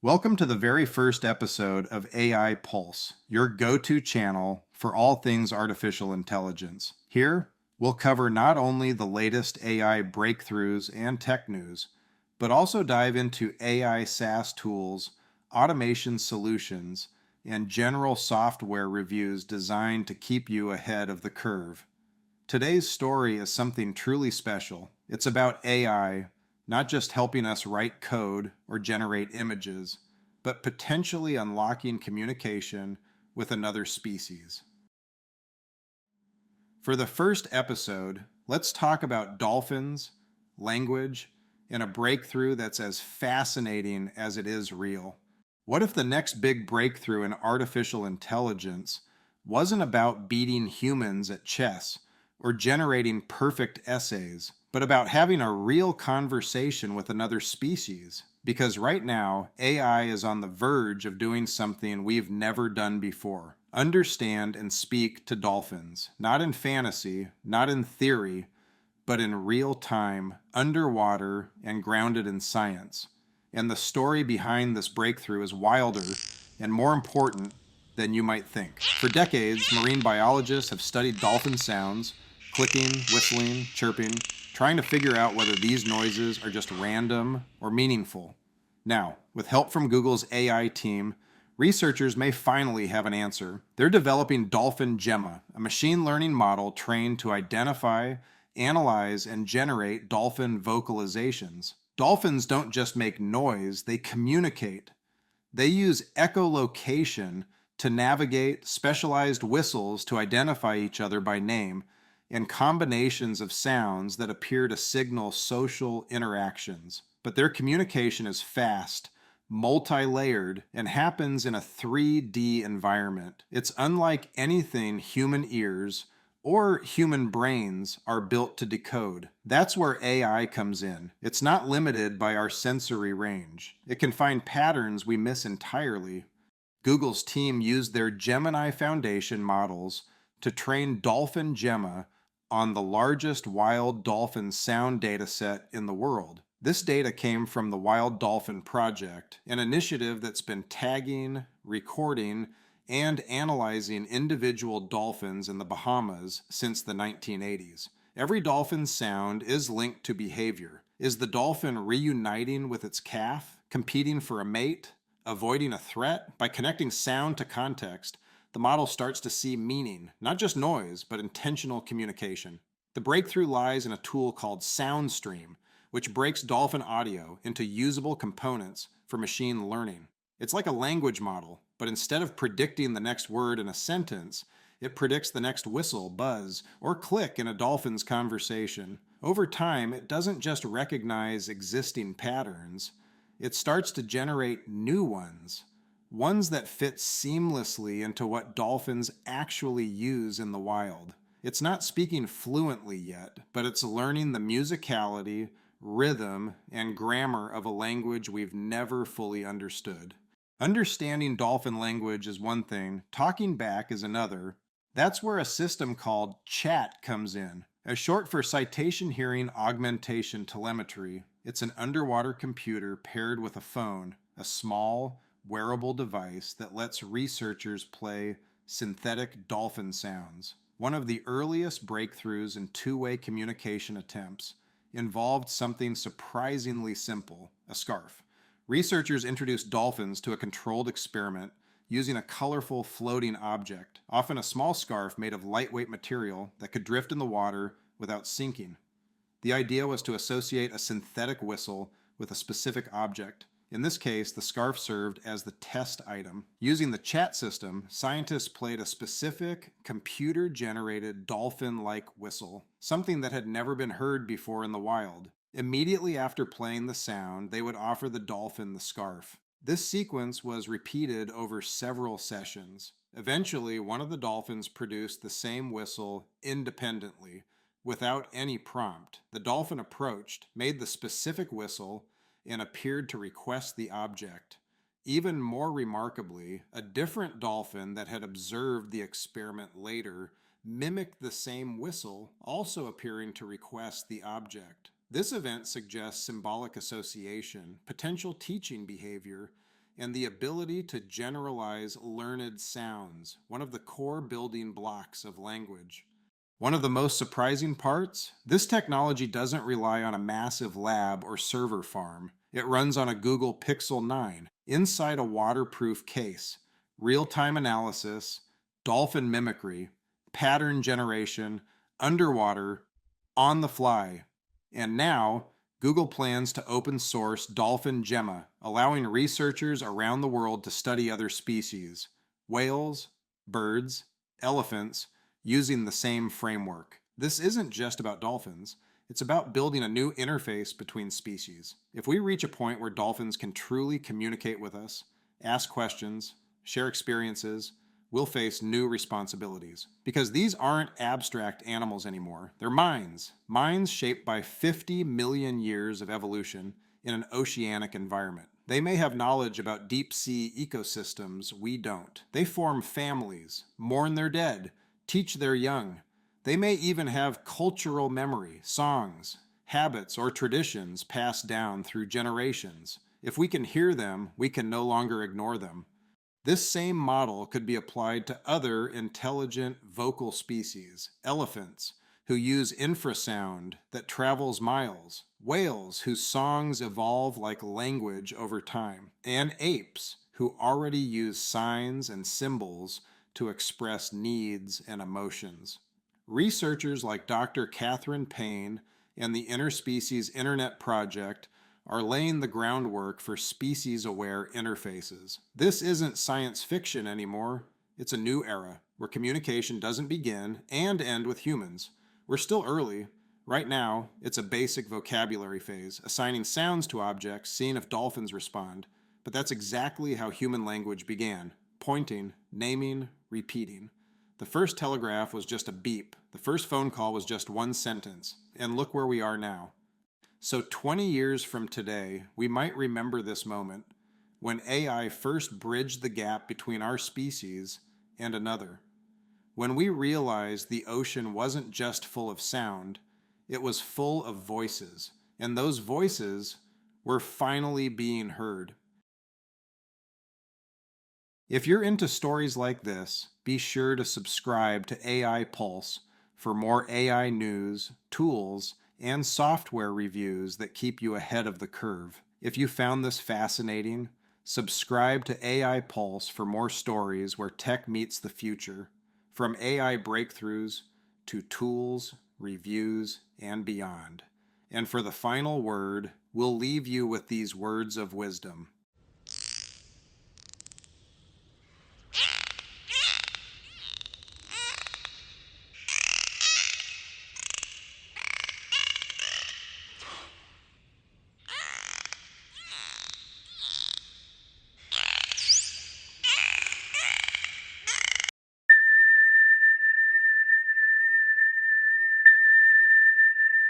Welcome to the very first episode of AI Pulse, your go-to channel for all things artificial intelligence. Here, we'll cover not only the latest AI breakthroughs and tech news, but also dive into AI SaaS tools, automation solutions, and general software reviews designed to keep you ahead of the curve. Today's story is something truly special. It's about AI, not just helping us write code or generate images, but potentially unlocking communication with another species. For the first episode, let's talk about dolphins, language, and a breakthrough that's as fascinating as it is real. What if the next big breakthrough in artificial intelligence wasn't about beating humans at chess or generating perfect essays, but about having a real conversation with another species? Because right now, AI is on the verge of doing something we've never done before. Understand and speak to dolphins, not in fantasy, not in theory, but in real time, underwater, and grounded in science. And the story behind this breakthrough is wilder and more important than you might think. For decades, marine biologists have studied dolphin sounds, clicking, whistling, chirping, trying to figure out whether these noises are just random or meaningful. Now, with help from Google's AI team, researchers may finally have an answer. They're developing Dolphin Gemma, a machine learning model trained to identify, analyze, and generate dolphin vocalizations. Dolphins don't just make noise, they communicate. They use echolocation to navigate, specialized whistles to identify each other by name, and combinations of sounds that appear to signal social interactions. But their communication is fast, multi-layered, and happens in a 3D environment. It's unlike anything human ears or human brains are built to decode. That's where AI comes in. It's not limited by our sensory range. It can find patterns we miss entirely. Google's team used their Gemini Foundation models to train Dolphin Gemma on the largest wild dolphin sound dataset in the world. This data came from the Wild Dolphin Project, an initiative that's been tagging, recording, and analyzing individual dolphins in the Bahamas since the 1980s. Every dolphin sound is linked to behavior. Is the dolphin reuniting with its calf, competing for a mate, avoiding a threat? By connecting sound to context, the model starts to see meaning, not just noise, but intentional communication. The breakthrough lies in a tool called SoundStream, which breaks dolphin audio into usable components for machine learning. It's like a language model, but instead of predicting the next word in a sentence, it predicts the next whistle, buzz, or click in a dolphin's conversation. Over time, it doesn't just recognize existing patterns, it starts to generate new ones. Ones that fit seamlessly into what dolphins actually use in the wild. It's not speaking fluently yet, but it's learning the musicality, rhythm, and grammar of a language we've never fully understood. Understanding dolphin language is one thing, talking back is another. That's where a system called CHAT comes in. As short for Citation Hearing Augmentation Telemetry, it's an underwater computer paired with a phone, a small, wearable device that lets researchers play synthetic dolphin sounds. One of the earliest breakthroughs in two-way communication attempts involved something surprisingly simple, a scarf. Researchers introduced dolphins to a controlled experiment using a colorful floating object, often a small scarf made of lightweight material that could drift in the water without sinking. The idea was to associate a synthetic whistle with a specific object. In this case, the scarf served as the test item. Using the chat system, scientists played a specific, computer-generated dolphin-like whistle, something that had never been heard before in the wild. Immediately after playing the sound, they would offer the dolphin the scarf. This sequence was repeated over several sessions. Eventually, one of the dolphins produced the same whistle independently, without any prompt. The dolphin approached, made the specific whistle, and appeared to request the object. Even more remarkably, a different dolphin that had observed the experiment later mimicked the same whistle, also appearing to request the object. This event suggests symbolic association, potential teaching behavior, and the ability to generalize learned sounds, one of the core building blocks of language. One of the most surprising parts, this technology doesn't rely on a massive lab or server farm. It runs on a Google Pixel 9 inside a waterproof case. Real-time analysis, dolphin mimicry, pattern generation, underwater, on the fly. And now, Google plans to open source Dolphin Gemma, allowing researchers around the world to study other species, whales, birds, elephants, using the same framework. This isn't just about dolphins. It's about building a new interface between species. If we reach a point where dolphins can truly communicate with us, ask questions, share experiences, we'll face new responsibilities. Because these aren't abstract animals anymore. They're minds. Minds shaped by 50 million years of evolution in an oceanic environment. They may have knowledge about deep sea ecosystems we don't. They form families, mourn their dead, teach their young. They may even have cultural memory, songs, habits, or traditions passed down through generations. If we can hear them, we can no longer ignore them. This same model could be applied to other intelligent vocal species, elephants, who use infrasound that travels miles, whales whose songs evolve like language over time, and apes who already use signs and symbols to express needs and emotions. Researchers like Dr. Catherine Payne and the Interspecies Internet Project are laying the groundwork for species-aware interfaces. This isn't science fiction anymore. It's a new era where communication doesn't begin and end with humans. We're still early. Right now, it's a basic vocabulary phase, assigning sounds to objects, seeing if dolphins respond. But that's exactly how human language began. Pointing, naming, repeating. The first telegraph was just a beep. The first phone call was just one sentence. And look where we are now. So 20 years from today, we might remember this moment when AI first bridged the gap between our species and another. When we realized the ocean wasn't just full of sound, it was full of voices. And those voices were finally being heard. If you're into stories like this, be sure to subscribe to AI Pulse for more AI news, tools, and software reviews that keep you ahead of the curve. If you found this fascinating, subscribe to AI Pulse for more stories where tech meets the future, from AI breakthroughs to tools, reviews, and beyond. And for the final word, we'll leave you with these words of wisdom.